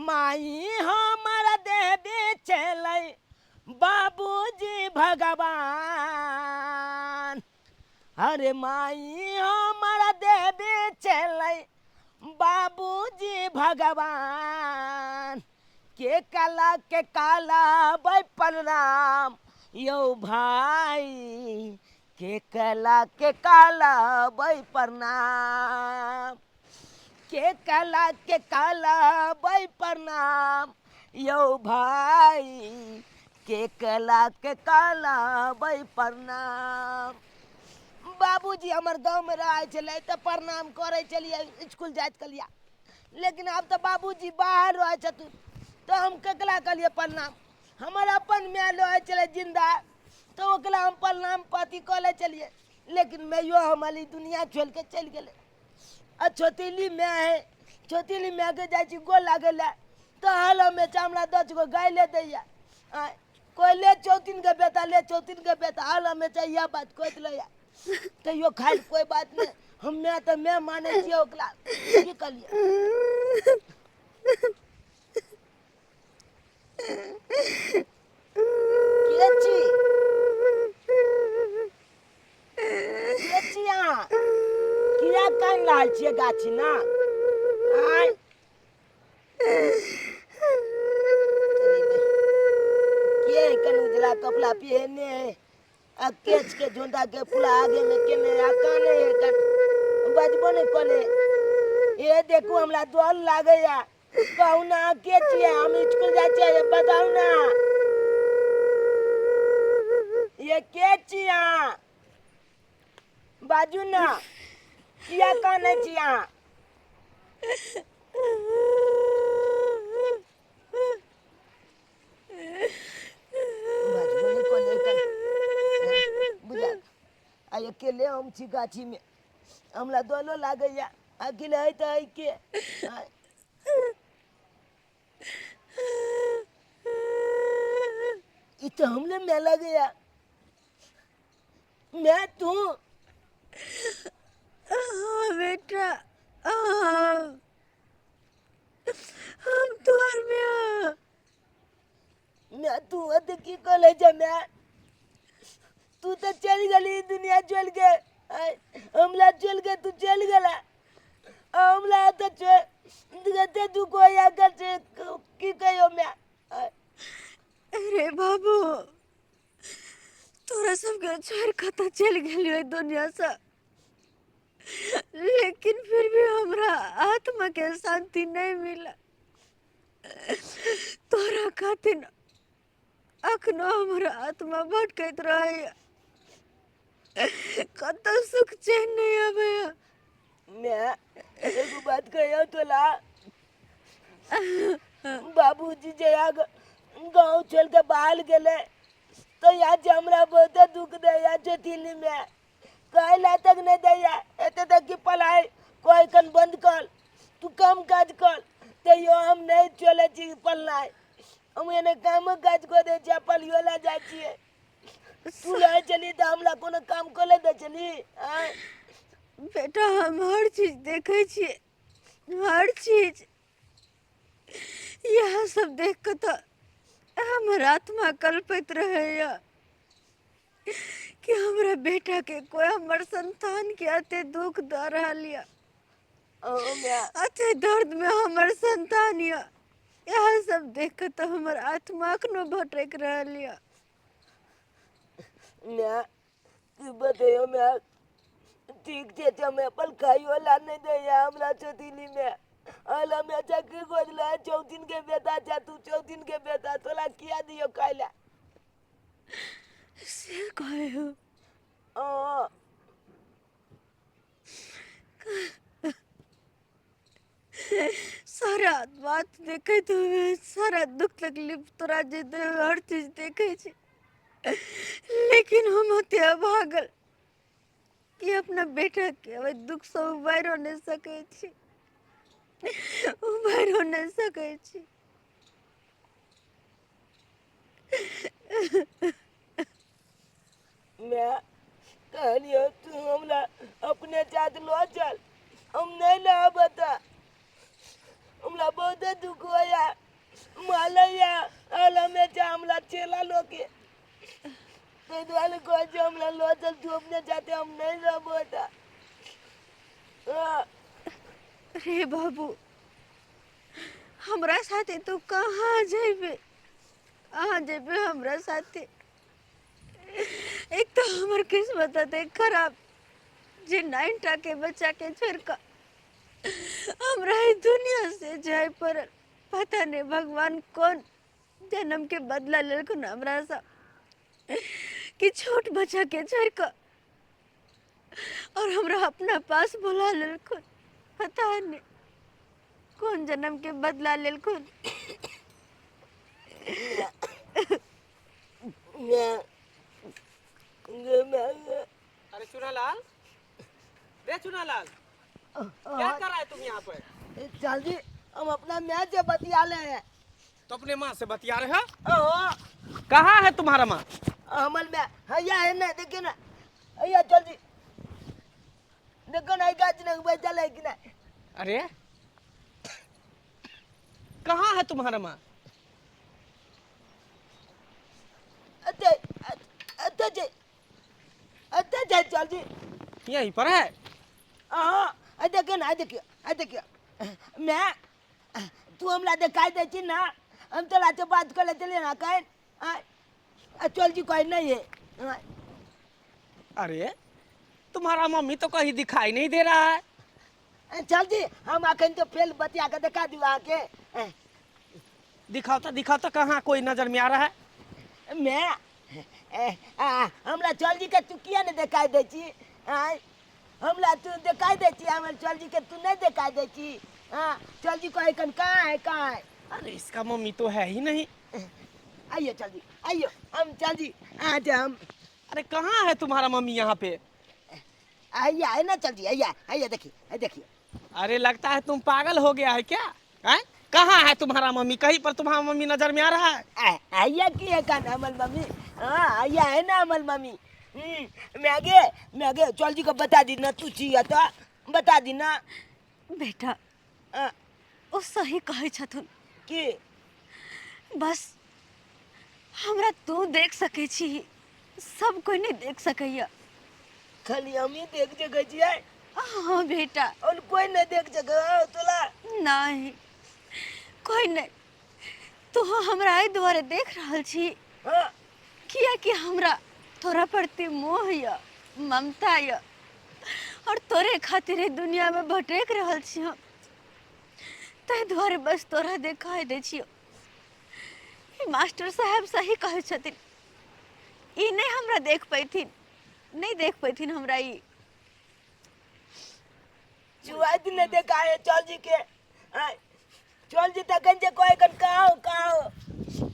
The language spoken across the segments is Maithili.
माई हमारा देवी चले बाबूजी भगवान। अरे माई हमारा देवी चले बाबूजी भगवान। के काला बै प्रणाम यो भाई। के काला बै प्रणाम। के काला बै प्रणाम यो भाई। के काला बै प्रणाम। बाबूजी हमार गाँव में रहे चले तो प्रणाम करे चलिए स्कूल जात कलिया। लेकिन अब तो बाबूजी बाहर रहे छथुन तो हम ककला कलिए प्रणाम। हमार अपन मैं रहे चले जिंदा तो ओकला हम प्रणाम पाती कले चलिए। लेकिन मैं यो हमारी दुनिया छोड़ के चल गए। आ छोटीली मैं है छोटीली मैं के जाची गो लागेला तो हालो में चामड़ा 10 गो गाय ले दैया। कोई ले 34 के बेटा ले 34 के बेटा हालो में चाहिए बात कोई लिया तो यो खाई कोई बात नहीं। हम मैं तो मैं माने छिए ओकला की कलिए। केची केची यहाँ किया कान लाल छिए गाछी ना आय के कन उजला कपड़ा पहने आ केच के झुंडा के फूला आगे में केने आ काने है कन बजबो ने कोले। ये देखो हमरा डर लागे या कहू ना के छिए हम स्कूल जाय छिए बताऊ ना ये के छिए बाजू ना किया काने छिए। अकेले हम छी गाछी में हमरा दोनों लागे या अकेले है तो है के तो हमने मैं लगे या मैं तू बेटा हम तुअर में मैं तू अत की कॉलेज मैं तू तो चल गली दुनिया चल के हमला चल के तू चल गला हमला तो गते तू को या कर की कहो मैं। अरे बाबू तोरा सबके छोड़ कता चल गलियो दुनिया से लेकिन फिर भी हमरा आत्मा के शांति नहीं मिला। तोरा खातिर अखनो हमरा आत्मा भटकैत रहे कत सुख चैन नहीं आवे। मैं एगो बात कहो तोला बाबूजी जया गाँव छोड़ के बाहर गेले तो यहाँ से हमरा बहुत दुख दे या चोटिली में कहला तक नहीं दे या एते तक की पढ़ाई कोई कन बंद कर तू काम काज कर तो यो हम नहीं चले छी पढ़ाई हम एने काम काज को दे छी पलियोला जा छी तू ले चली तो हमरा कोनो काम को ले दे चली। बेटा हम हर चीज देखे छी हर चीज यह सब देख के तो हमर आत्मा कल्पित रहे कि हमरा बेटा के कोई हमर संतान के अते दुख दे रहा लिया अते दर्द में हमर संतान यह सब देख के तो हमर आत्मा अखनो भटक रहा लिया। मैं की बतायो मैं ठीक छे तो मैं पल खाई वाला नहीं दे या हमरा छोटीली में आला में चक्की गोदला 34 के बेटा जा तू 34 के बेटा तोला किया दियो काइला से कहो सारा बात देखे तो सारा दुख तकलीफ तोरा जे हर चीज देखे छे लेकिन हम हत्या भागल कि अपना बेटा के दुख से उबार नहीं सके छी उबार नहीं सके छी। मैं कहलियो तू हमरा अपने साथ लो चल हम नहीं ला बता हमरा बहुत दुख होया पुलिस वाले को जो हमला लोचल तू अपने जाते हम नहीं सब होता। रे बाबू, हमरा साथे तू कहाँ जेबे? कहाँ जेबे हमरा साथे? एक तो हमर किस्मत है खराब, जे 9टा के बच्चा के छोड़ का हमरा ई दुनिया से जाए पर पता नहीं भगवान कौन जन्म के बदला लेलखुन हमरा सा कि छोट बच्चा के छोड़ का और हमरा अपना पास बुला लेलखुन। पता नहीं कौन जन्म के बदला लेलखुन। अरे चुनालाल, रे चुनालाल, क्या कर रहा है तुम यहाँ पर? चल जी हम अपना मैच से बतिया ले हैं। तो अपने माँ से बतिया रहे हो? कहाँ है तुम्हारा माँ? अमल में हैया है ना, देखिए ना हैया। चल जी देखो ना गाछ ना बैठा है कि ना। अरे कहाँ है तुम्हारा माँ? अच्छा अच्छा जी, अच्छा जी। चल जी यहीं पर है। हाँ देखिए ना, देखिए मैं तू हमला दिखाई दे छी ना, हम तो लाते बात कर ले चले ना कहीं। चल जी कोई नहीं है। अरे तुम्हारा मम्मी तो कहीं दिखाई नहीं दे रहा है। चल जी हम आखिर तो फेल बतिया के दिखा दी आके। दिखाओ तो कहाँ कोई नजर में आ रहा है? मैं हमला चल जी के तू किया नहीं दिखाई दे छी? हमला तू दिखाई दे छी, हमर चल जी के तू नहीं दिखाई दे छी? चल जी कोई कन कहाँ है? अरे इसका मम्मी तो है ही नहीं। आइयो चल जी, आइयो हम चल जी आज हम। अरे कहाँ है तुम्हारा मम्मी यहाँ पे? आइया है ना, चल जी आइया देखिए। अरे लगता है तुम पागल हो गया है क्या? है? कहाँ है तुम्हारा मम्मी? कहीं पर तुम्हारा मम्मी नजर में आ रहा है? आइया की है का अमल मम्मी? आइया है ना अमल मम्मी। मैं आगे चल जी को बता दी ना, तू चाहिए तो बता दी ना। बेटा ओ सही कहे छथुन कि बस हमरा तू देख सके छी, सब कोई नहीं देख सकैया। खाली हम ही देख सके छियै? हाँ बेटा, और कोई नहीं देख सके तोला? नहीं कोई नहीं। तू हमरा एहि दुआरे देख रहल छी हाँ किया कि हमरा तोरा प्रति मोह या ममता या, और तोरे खातिर ई दुनिया में भटक रहल छी हम। ताहि दुआरे बस तोरा देखाई दे छियो। ई मास्टर साहब सही कहे छथिन, ई नहीं हमरा देख पैथिन, नहीं देख पैथिन हमरा ई। जुआई दिन ने देखा है चल जी के। चल जी तकन जे कोई कन कहाँ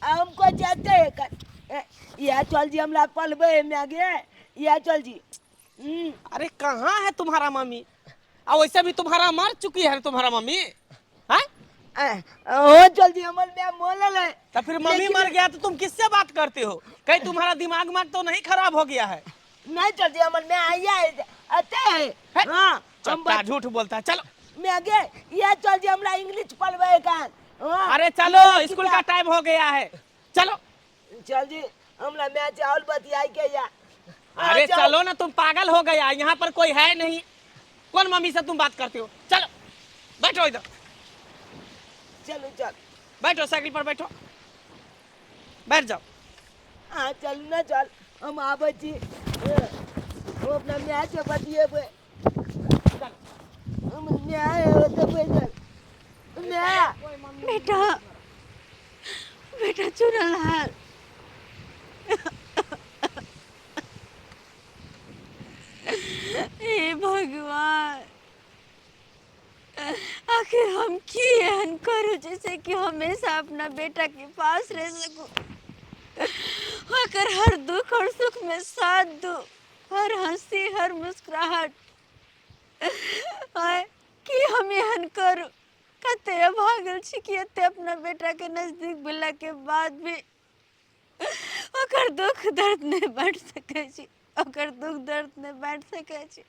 हमको चाहते है कन। या चल जी हमला पलबे में आगे या चल जी। अरे कहाँ है तुम्हारा मम्मी? और वैसे भी तुम्हारा मर चुकी है तुम्हारा मम्मी है? हो चल जी हमल में मोलल है। तो फिर मम्मी मर गया तो तुम किससे बात करते हो? कहीं तुम्हारा दिमाग तो नहीं खराब हो गया है? नहीं चल जी हमल में आया है अते है। हाँ चट्टा झूठ बोलता है। चलो मैं आगे या चल जी हमरा इंग्लिश पढ़वे कान। अरे चलो स्कूल का टाइम हो गया है, चलो। चल जी हमला मैच और बतियाई के या। अरे चलो ना, तुम पागल हो गया, यहाँ पर कोई है नहीं। कौन मम्मी से तुम बात करते हो? चलो बैठो इधर, चलो चल बैठो साइकिल पर बैठो, बैठ जाओ। हाँ चल ना चल हम आवे छी। हम अपना मैच से बतिएबे। हम न्याय होते पैदल न्याय। बेटा बेटा चुनलाल, हे भगवान, आखिर हम की एहन करूँ जैसे कि हमेशा अपना बेटा के पास रह सकूं, अगर हर दुख और सुख में साथ दूं, हर हंसी हर मुस्कुराहट आए कि हम एहन करूँ। कते भागल छी कि एते अपना बेटा के नजदीक भेला के बाद भी ओकर दुख दर्द नहीं बांट सके छी, ओकर दुख दर्द नहीं बांट सके छी।